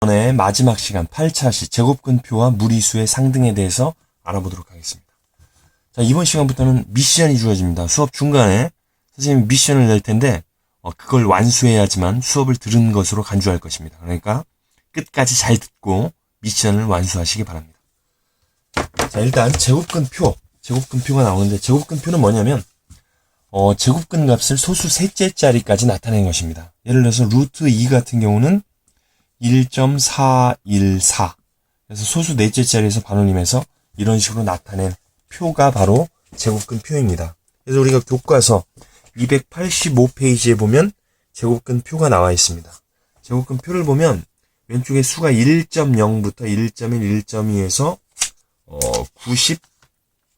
이번에 마지막 시간 8차시 제곱근표와 무리수의 상등에 대해서 알아보도록 하겠습니다. 자, 이번 시간부터는 미션이 주어집니다. 수업 중간에 선생님이 미션을 낼 텐데 그걸 완수해야지만 수업을 들은 것으로 간주할 것입니다. 그러니까 끝까지 잘 듣고 미션을 완수하시기 바랍니다. 자, 일단 제곱근표가 나오는데 제곱근표는 뭐냐면 제곱근 값을 소수 셋째 자리까지 나타낸 것입니다. 예를 들어서 루트 2 같은 경우는 1.414. 그래서 소수 넷째 자리에서 반올림해서 이런 식으로 나타낸 표가 바로 제곱근 표입니다. 그래서 우리가 교과서 285페이지에 보면 제곱근 표가 나와 있습니다. 제곱근 표를 보면 왼쪽에 수가 1.0부터 1.1, 1.2에서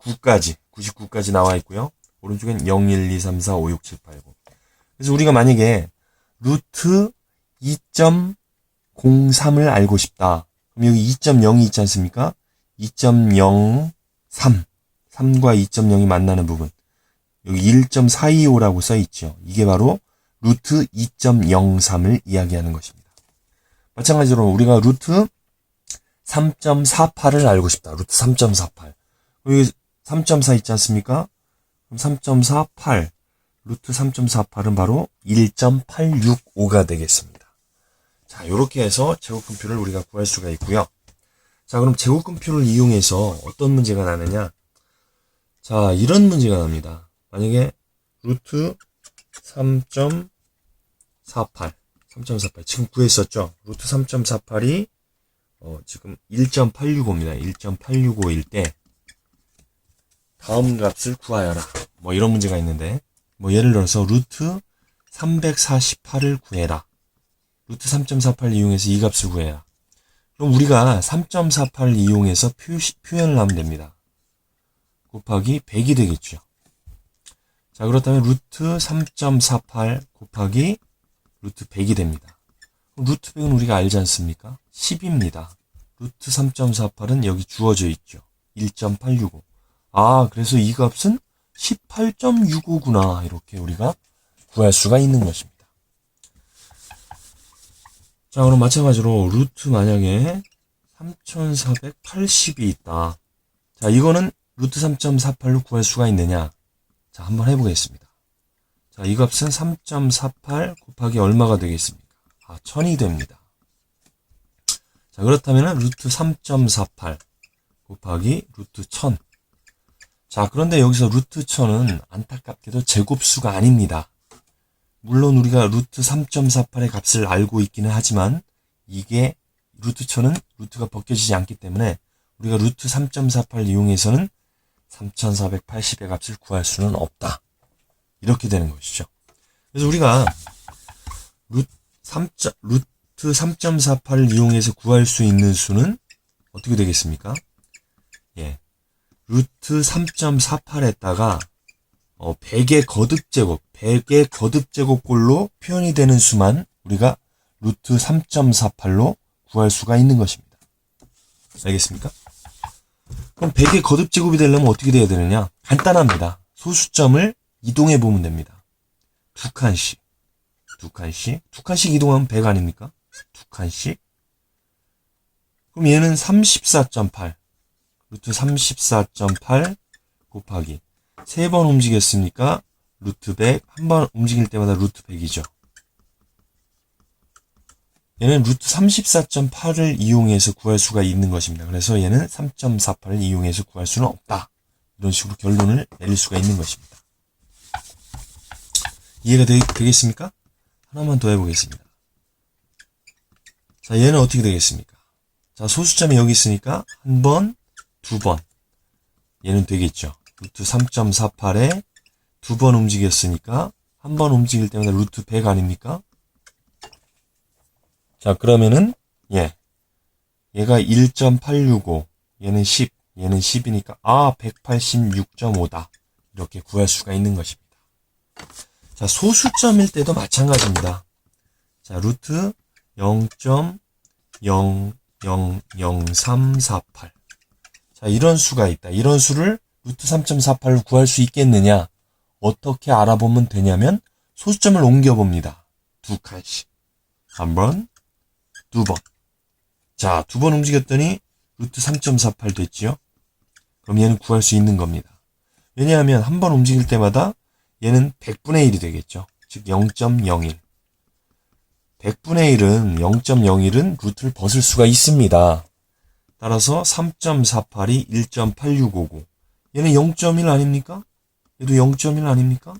99까지 나와 있고요. 오른쪽엔 0, 1, 2, 3, 4, 5, 6, 7, 8, 9. 그래서 우리가 만약에 루트 2.03을 알고 싶다. 그럼 여기 2.0이 있지 않습니까? 2.03. 3과 2.0이 만나는 부분. 여기 1.425라고 써있죠. 이게 바로 루트 2.03을 이야기하는 것입니다. 마찬가지로 우리가 루트 3.48을 알고 싶다. 루트 3.48. 여기 3.4 있지 않습니까? 그럼 3.48. 루트 3.48은 바로 1.865가 되겠습니다. 자, 이렇게 해서 제곱근표를 우리가 구할 수가 있고요. 자, 그럼 제곱근표를 이용해서 어떤 문제가 나느냐? 자, 이런 문제가 납니다. 만약에 루트 3.48 지금 구했었죠? 루트 3.48이 지금 1.865입니다. 1.865일 때 다음 값을 구하여라. 뭐 이런 문제가 있는데 예를 들어서 루트 348을 구해라. 루트 3.48 이용해서 이 값을 구해라. 그럼 우리가 3.48을 이용해서 표현을 하면 됩니다. 곱하기 100이 되겠죠. 자, 그렇다면 루트 3.48 곱하기 루트 100이 됩니다. 루트 100은 우리가 알지 않습니까? 10입니다. 루트 3.48은 여기 주어져 있죠. 1.865. 아, 그래서 이 값은 18.65구나. 이렇게 우리가 구할 수가 있는 것입니다. 자, 그럼 마찬가지로 루트 만약에 3480이 있다. 자, 이거는 루트 3.48로 구할 수가 있느냐? 자, 한번 해보겠습니다. 자, 이 값은 3.48 곱하기 얼마가 되겠습니까? 1000이 됩니다. 자, 그렇다면 루트 3.48 곱하기 루트 1000. 자, 그런데 여기서 루트 1000은 안타깝게도 제곱수가 아닙니다. 물론 우리가 루트 3.48의 값을 알고 있기는 하지만 이게 루트 1000은 루트가 벗겨지지 않기 때문에 우리가 루트 3.48 이용해서는 3480의 값을 구할 수는 없다. 이렇게 되는 것이죠. 그래서 우리가 루트 3.48을 이용해서 구할 수 있는 수는 어떻게 되겠습니까? 예. 루트 3.48에다가 100의 거듭제곱꼴로 표현이 되는 수만 우리가 루트 3.48로 구할 수가 있는 것입니다. 알겠습니까? 그럼 100의 거듭제곱이 되려면 어떻게 돼야 되느냐? 간단합니다. 소수점을 이동해 보면 됩니다. 두 칸씩 이동하면 100 아닙니까? 두 칸씩. 그럼 얘는 34.8. 루트 34.8 곱하기. 3번 움직였으니까 루트 100. 한 번 움직일 때마다 루트 100이죠. 얘는 루트 34.8을 이용해서 구할 수가 있는 것입니다. 그래서 얘는 3.48을 이용해서 구할 수는 없다. 이런 식으로 결론을 내릴 수가 있는 것입니다. 이해가 되겠습니까? 하나만 더 해보겠습니다. 자, 얘는 어떻게 되겠습니까? 자, 소수점이 여기 있으니까 한 번, 두 번. 얘는 되겠죠. 루트 3.48에 두 번 움직였으니까 한 번 움직일 때마다 루트 100 아닙니까? 자, 그러면은 얘가 1.865, 얘는 10, 얘는 10이니까 186.5다. 이렇게 구할 수가 있는 것입니다. 자, 소수점일 때도 마찬가지입니다. 자, 루트 0.000348. 자, 이런 수가 있다. 이런 수를 루트 3.48로 구할 수 있겠느냐? 어떻게 알아보면 되냐면 소수점을 옮겨봅니다. 두 칸씩. 한 번, 두 번. 자, 두 번 움직였더니 루트 3.48 됐지요? 그럼 얘는 구할 수 있는 겁니다. 왜냐하면 한 번 움직일 때마다 얘는 100분의 1이 되겠죠. 즉 0.01. 100분의 1은 0.01은 루트를 벗을 수가 있습니다. 따라서 3.48이 1.8659. 얘는 0.1 아닙니까? 얘도 0.1 아닙니까?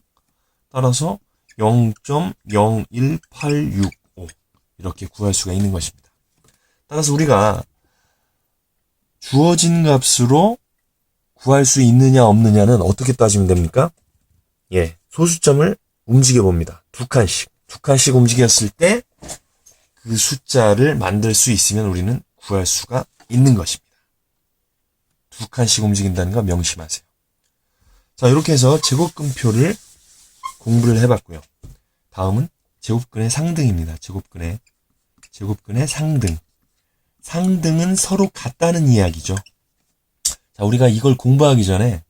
따라서 0.01865 이렇게 구할 수가 있는 것입니다. 따라서 우리가 주어진 값으로 구할 수 있느냐 없느냐는 어떻게 따지면 됩니까? 예, 소수점을 움직여 봅니다. 두 칸씩 움직였을 때 그 숫자를 만들 수 있으면 우리는 구할 수가 있는 것입니다. 두 칸씩 움직인다는 거 명심하세요. 자, 이렇게 해서 제곱근표를 공부를 해봤고요. 다음은 제곱근의 상등입니다. 제곱근의 상등. 상등은 서로 같다는 이야기죠. 자, 우리가 이걸 공부하기 전에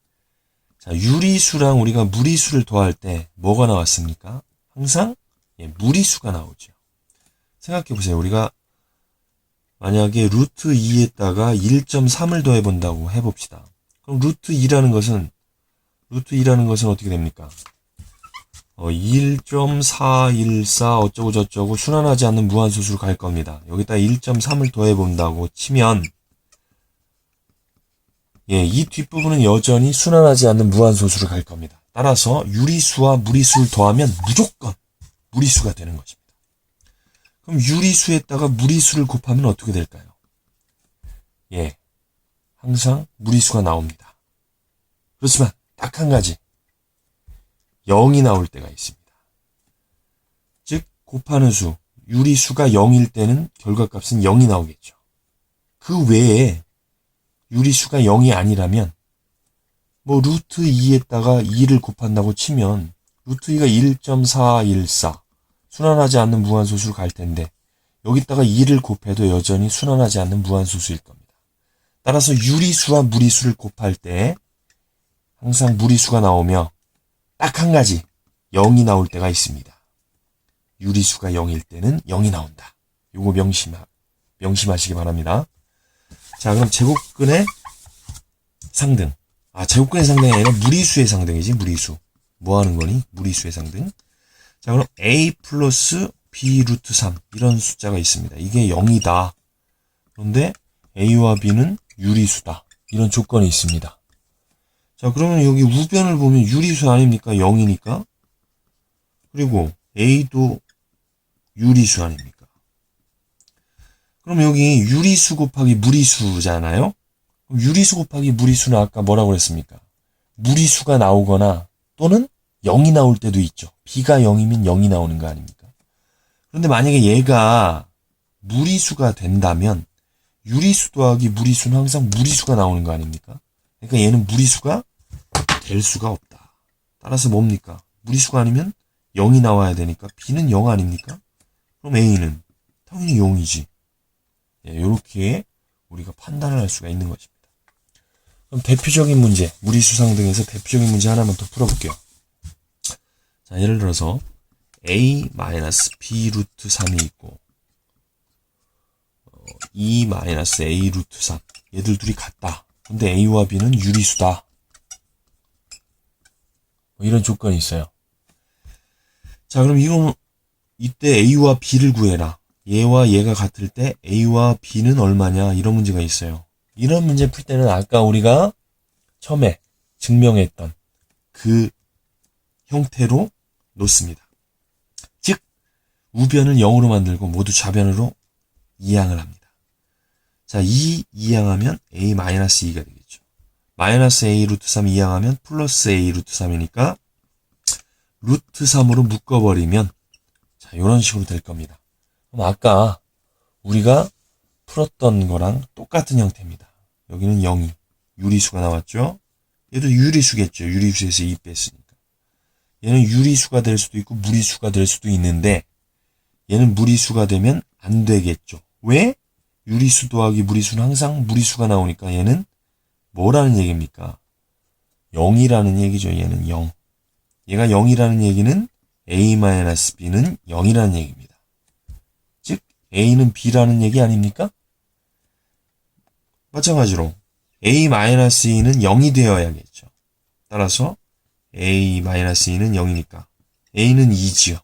자, 유리수랑 우리가 무리수를 더할 때 뭐가 나왔습니까? 항상 무리수가 나오죠. 생각해보세요. 우리가 만약에 루트 2에다가 1.3을 더해본다고 해봅시다. 그럼 루트 2라는 것은 어떻게 됩니까? 1.414 어쩌고 저쩌고 순환하지 않는 무한소수로 갈 겁니다. 여기다 1.3을 더해본다고 치면 이 뒷부분은 여전히 순환하지 않는 무한소수로 갈 겁니다. 따라서 유리수와 무리수를 더하면 무조건 무리수가 되는 것입니다. 그럼 유리수에다가 무리수를 곱하면 어떻게 될까요? 항상 무리수가 나옵니다. 그렇지만 딱 한 가지 0이 나올 때가 있습니다. 즉 곱하는 수, 유리수가 0일 때는 결과값은 0이 나오겠죠. 그 외에 유리수가 0이 아니라면 루트 2에다가 2를 곱한다고 치면 루트 2가 1.414 순환하지 않는 무한소수로 갈 텐데 여기다가 2를 곱해도 여전히 순환하지 않는 무한소수일 겁니다. 따라서 유리수와 무리수를 곱할 때 항상 무리수가 나오며 딱 한 가지 0이 나올 때가 있습니다. 유리수가 0일 때는 0이 나온다. 요거 명심하시기 바랍니다. 자, 그럼 제곱근의 상등. 제곱근의 상등이 아니라 무리수의 상등이지, 무리수. 뭐 하는 거니? 무리수의 상등. 자, 그럼 a 플러스 b 루트 3 이런 숫자가 있습니다. 이게 0이다. 그런데 a와 b는 유리수다. 이런 조건이 있습니다. 자, 그러면 여기 우변을 보면 유리수 아닙니까? 0이니까. 그리고 a도 유리수 아닙니까? 그럼 여기 유리수 곱하기 무리수잖아요? 그럼 유리수 곱하기 무리수는 아까 뭐라고 그랬습니까? 무리수가 나오거나 또는 0이 나올 때도 있죠. b가 0이면 0이 나오는 거 아닙니까? 그런데 만약에 얘가 무리수가 된다면 유리수 더하기 무리수는 항상 무리수가 나오는 거 아닙니까? 그러니까 얘는 무리수가 될 수가 없다. 따라서 뭡니까? 무리수가 아니면 0이 나와야 되니까 b는 0 아닙니까? 그럼 a는 당연히 0이지. 이렇게 우리가 판단을 할 수가 있는 것입니다. 그럼 대표적인 문제, 무리수 상등에서 대표적인 문제 하나만 더 풀어볼게요. 자, 예를 들어서 a-b 루트 3이 있고 2-a 루트 3 얘들 둘이 같다. 근데 a와 b는 유리수다. 이런 조건이 있어요. 자, 그럼 이때 a와 b를 구해라. 얘와 얘가 같을 때 a와 b는 얼마냐? 이런 문제가 있어요. 이런 문제 풀 때는 아까 우리가 처음에 증명했던 그 형태로 놓습니다. 즉 우변을 0으로 만들고 모두 좌변으로 이항을 합니다. 자, 이항하면 a-2가 되겠죠. 마이너스 a 루트 3 이항하면 플러스 a 루트 3이니까 루트 3으로 묶어버리면 자, 이런 식으로 될 겁니다. 그럼 아까 우리가 풀었던 거랑 똑같은 형태입니다. 여기는 0이 유리수가 나왔죠. 얘도 유리수겠죠. 유리수에서 2 뺐으니까. 얘는 유리수가 될 수도 있고 무리수가 될 수도 있는데 얘는 무리수가 되면 안 되겠죠. 왜? 유리수 더하기 무리수는 항상 무리수가 나오니까 얘는 뭐라는 얘기입니까? 0이라는 얘기죠. 얘는 0. 얘가 0이라는 얘기는 a-b는 0이라는 얘기입니다. 즉 a는 b라는 얘기 아닙니까? 마찬가지로 a-2는 0이 되어야겠죠. 따라서 a-2는 0이니까 a는 2지요.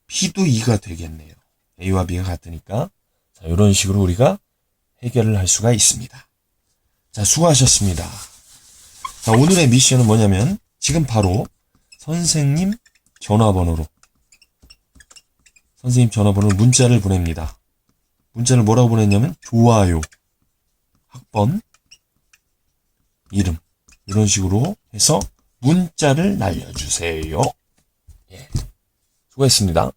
b도 2가 되겠네요. a와 b가 같으니까. 자, 이런 식으로 우리가 해결을 할 수가 있습니다. 자, 수고하셨습니다. 자, 오늘의 미션은 뭐냐면 지금 바로 선생님 전화번호로 문자를 보냅니다. 문자를 뭐라고 보냈냐면 좋아요, 학번, 이름 이런 식으로 해서 문자를 날려주세요. 예. 수고했습니다.